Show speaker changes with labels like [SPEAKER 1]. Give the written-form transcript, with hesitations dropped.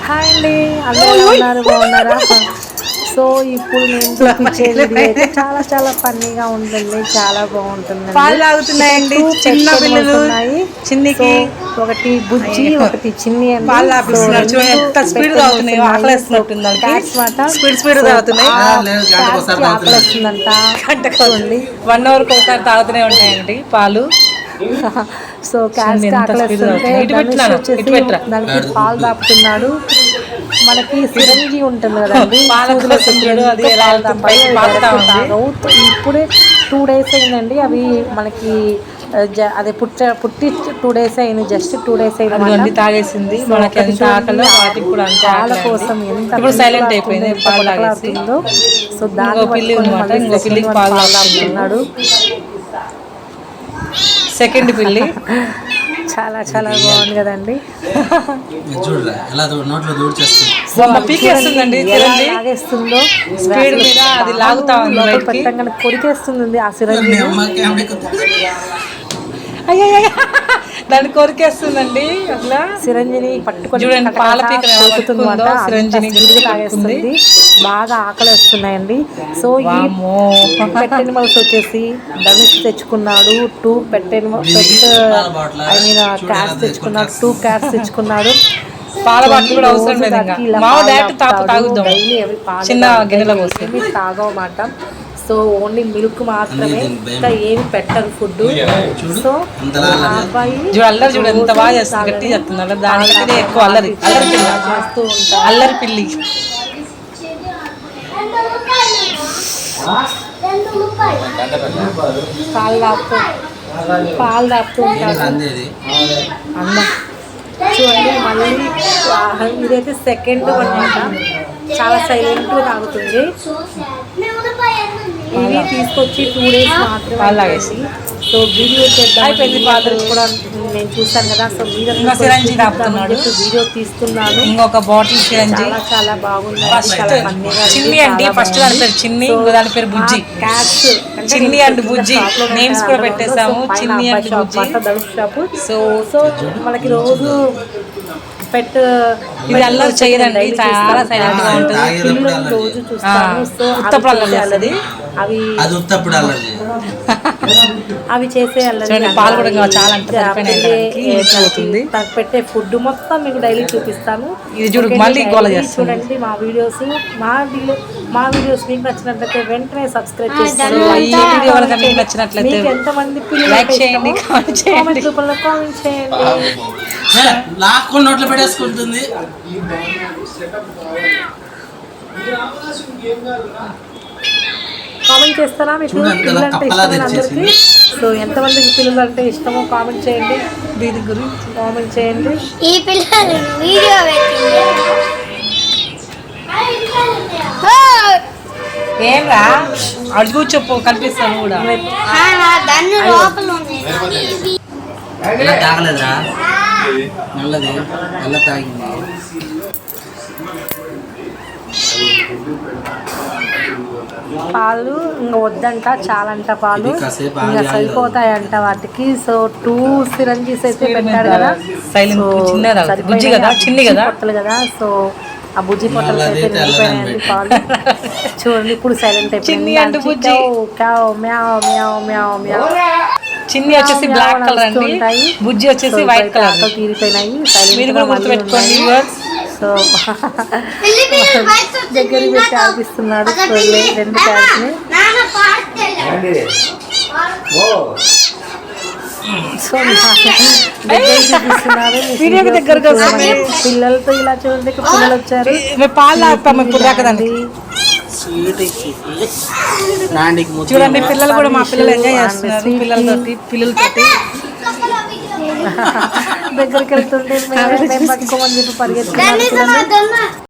[SPEAKER 1] Hi అండి, అందరూ ఎలా ఉన్నారు? బాగున్నారా? సో ఇప్పుడు నేను చూపించే వీడియో అయితే చాలా చాలా ఫన్నీగా ఉంటుంది, చాలా బాగుంటుంది.
[SPEAKER 2] పాలు తాగుతున్నాయండి చిన్న పిల్లలు. చిన్నికి
[SPEAKER 1] ఒకటి బుజ్జి, ఒకటి చిన్ని అండి.
[SPEAKER 2] పాలు తాపిస్తున్నారు. చూడండి ఎంత స్పీడ్ తాగుతున్నాయి, ఆకలిస్తున్నట్టుంది. స్పీడ్ తాగుతున్నాయి.
[SPEAKER 1] ఆకలిస్తుందంట. చూడండి
[SPEAKER 2] 1 అవర్కి ఒకసారి తాగుతూనే ఉంటాయండి పాలు.
[SPEAKER 1] సో క్యాట్స్ ఆకలిస్తుంటే దానికి పాలు తాపుతున్నాడు. మనకి సిరంజి ఉంటుంది కదండి, ఇప్పుడే 2 days అయిందండి. అవి మనకి అదే పుట్టి 2 days అయింది, జస్ట్ 2 days అయింది.
[SPEAKER 2] తాగేసింది. మనకి ఎంత ఆకలి వాటికి కూడా అంతే.
[SPEAKER 1] పాల కోసం ఎంత
[SPEAKER 2] సైలెంట్ అయిపోయింది, పాలు తాగేస్తుందో.
[SPEAKER 1] సో దాని పిల్లి
[SPEAKER 2] అనమాట, ఇంకో పిల్లికి పాలు తాగుతున్నాడు. సెకండ్ పిల్లి
[SPEAKER 1] చాలా చాలా బాగుంది కదండి.
[SPEAKER 2] పీకేస్తుందండి,
[SPEAKER 1] లాగేస్తుందో
[SPEAKER 2] స్పీడ్ మీద అది లాగుతా ఉంది,
[SPEAKER 1] పెట్టంగానే కొరికేస్తుంది ఆ సిరంజి.
[SPEAKER 2] దాన్ని కొరికేస్తుందండి. అట్లా
[SPEAKER 1] సిరంజిని పట్టుకొని
[SPEAKER 2] చూడండి, పాల సిరంజిని
[SPEAKER 1] తాగేస్తుంది. బాగా ఆకలి వస్తున్నాయండి. సో ఈ పెట్ ఎనిమల్స్ వచ్చేసి ధనుష్ తెచ్చుకున్నాడు, 2 క్యాట్స్ తెచ్చుకున్నాడు, 2 క్యాట్స్ తెచ్చుకున్నాడు.
[SPEAKER 2] పాల బాటిల్ కూడా అవసరం లేదు, తాగుద్దాం చిన్న గిన్నెలో పోసి
[SPEAKER 1] తాగమాట. సో ఓన్లీ మిల్క్ మాత్రమే, ఇంకా ఏమి పెట్టరు ఫుడ్. సో అబ్బాయి
[SPEAKER 2] చూడు ఎంత బాగా చేస్తుంది, గట్టి చేస్తుంది. దానికంటే ఎక్కువ అల్లరి
[SPEAKER 1] చేస్తూ ఉంటారు.
[SPEAKER 2] అల్లరి పిల్లి.
[SPEAKER 1] పాలు తాపుతూ ఉంటారు అన్న. చూడండి మళ్ళీ ఇదైతే సెకండ్ అన్నమాట. చాలా సైలెంట్గా తాగుతుంది. ఇవి తీసుకొచ్చి 2 days మాత్రమే. సో వీడియో చేద్దాం కూడా నేను చూస్తాను కదా. సో
[SPEAKER 2] సిరంజి తాపుతున్నాడు,
[SPEAKER 1] వీడియో తీస్తున్నాను.
[SPEAKER 2] ఇంకొక బాటిల్ సిరంజి.
[SPEAKER 1] చాలా చాలా బాగుంది, చాలా ఫన్నీగా
[SPEAKER 2] చిన్ని అండి. ఫస్ట్ దాని పేరు చిన్ని, దాని పేరు బుజ్జి.
[SPEAKER 1] క్యాట్స్
[SPEAKER 2] చిన్ని అండ్ బుజ్జి నేమ్స్ కూడా పెట్టేసాము, చిన్ని అండ్ బుజ్జి.
[SPEAKER 1] సో సో మనకి రోజు పెట్
[SPEAKER 2] ఇది అల్లరి చేయదండి, చాలా సైలెంట్ గా ఉంటుంది.
[SPEAKER 1] రోజు చూస్తాను. సో అవి చేసే అల్లరి.
[SPEAKER 2] పాలు కూడా చాలా
[SPEAKER 1] తనకు పెట్టే ఫుడ్ మొత్తం మీకు డైలీ చూపిస్తాను.
[SPEAKER 2] ఇది చూడు మళ్ళీ
[SPEAKER 1] చూడండి మా వీడియోస్ మీకు నచ్చినట్లయితే వెంటనే సబ్స్క్రైబ్ చేసుకోండి. మీకు ఎంతమంది పిల్లలు
[SPEAKER 2] లైక్ చేయండి, కామెంట్
[SPEAKER 1] రూపంలో కామెంట్ చేయండి.
[SPEAKER 3] నోట్లో పెట్టేసుకుంటుంది.
[SPEAKER 1] కామెంట్ చేస్తారా మీకు పిల్లలు అంటే ఇష్టమైన అందరికీ? సో ఎంతమందికి పిల్లలు అంటే ఇష్టమో కామెంట్ చేయండి. దీని గురించి కామెంట్ చేయండి.
[SPEAKER 4] ఈ పిల్లలు వీడియో
[SPEAKER 2] ఏమ్రా అడు కూర్చోపో, కనిపిస్తాను కూడా.
[SPEAKER 3] తాగలేదురా, నల్లది నల్ల తాగింది.
[SPEAKER 1] పాలు ఇంకా వద్దంట, చాలంట పాలు ఇంకా సరిపోతాయంట వాటికి. సో 2 సిరంజీస్ అయితే పెట్టాడు కదా, పొట్టలు కదా. సో ఆ బుజ్జి పొట్టలు అయితే నిండిపోయాయండి పాలు. చూడండి ఇప్పుడు సైలెంట్ అయిపోయింది.
[SPEAKER 2] చిన్ని వచ్చేసి బ్లాక్ కలర్ అండి, బుజ్జి వచ్చేసి వైట్ కలర్.
[SPEAKER 1] తీరిపోయినాయి,
[SPEAKER 2] మీరు కూడా గుర్తుపెట్టుకోండి.
[SPEAKER 1] సో దగ్గరికి పెట్టి ఆపిస్తున్నాడు 2 క్యాట్స్ ని. సో
[SPEAKER 2] దగ్గరగా
[SPEAKER 1] పిల్లలతో ఇలా చూడండి, పిల్లలు వచ్చారు.
[SPEAKER 2] పాలు చూడండి, పిల్లలు కూడా మా పిల్లలు ఎంజాయ్ చేస్తున్నారు. పిల్లలతోటి
[SPEAKER 1] దగ్గరికి వెళ్తుంటే మేము పట్టుకోమని చెప్పి పరిగెత్తుకున్నాను.